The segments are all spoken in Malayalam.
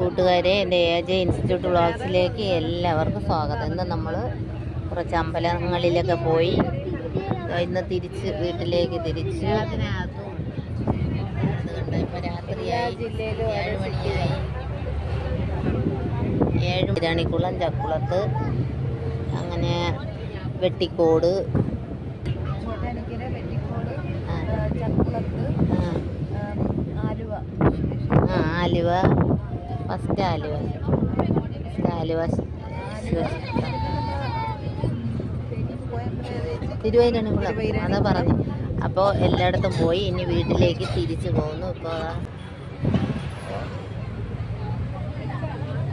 കൂട്ടുകാരെ, എൻ്റെ AJ ഇൻസ്റ്റിറ്റ്യൂട്ട് വ്ളോഗ്സിലേക്ക് എല്ലാവർക്കും സ്വാഗതം. ഇന്ന് നമ്മൾ കുറച്ച് അമ്പലങ്ങളിലൊക്കെ പോയി ഇന്ന് തിരിച്ച് വീട്ടിലേക്ക് തിരിച്ച്. ഇപ്പോൾ രാത്രിയായി, 7 മണിയായി. 7 ഇരാണിക്കുളം, ചക്കുളത്ത്, അങ്ങനെ വെട്ടിക്കോട്, ആലുവ, ഫസ്റ്റ് ആലുവ തിരുവൈരാണിക്കുളം, അതാ പറഞ്ഞു. അപ്പോൾ എല്ലായിടത്തും പോയി ഇനി വീട്ടിലേക്ക് തിരിച്ചു പോകുന്നു.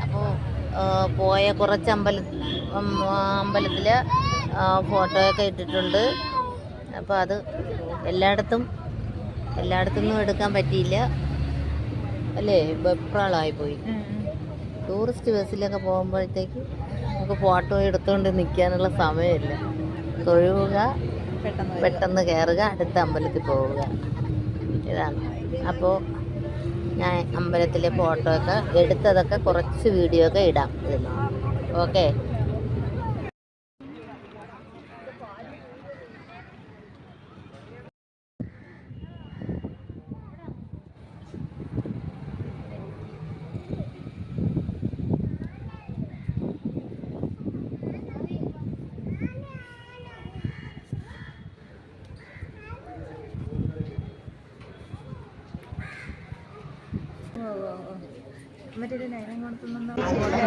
അപ്പോൾ പോയ കുറച്ച് അമ്പലത്തിൽ ഫോട്ടോയൊക്കെ ഇട്ടിട്ടുണ്ട്. അപ്പോൾ അത് എല്ലായിടത്തുനിന്നും എടുക്കാൻ പറ്റിയില്ല അല്ലേ, വെപ്രാളമായിപ്പോയി. ടൂറിസ്റ്റ് ബസ്സിലൊക്കെ പോകുമ്പോഴത്തേക്ക് നമുക്ക് ഫോട്ടോ എടുത്തുകൊണ്ട് നിൽക്കാനുള്ള സമയമില്ല. തൊഴുക, പെട്ടെന്ന് കയറുക, അടുത്ത അമ്പലത്തിൽ പോവുക, ഇതാണ്. അപ്പോൾ ഞാൻ അമ്പലത്തിലെ ഫോട്ടോ ഒക്കെ എടുത്തതൊക്കെ കുറച്ച് വീഡിയോ ഒക്കെ ഇടാം ഇതിൽ. ഓക്കെ. മറ്റേ നയനം കൊടുത്തുന്ന നമ്മുടെ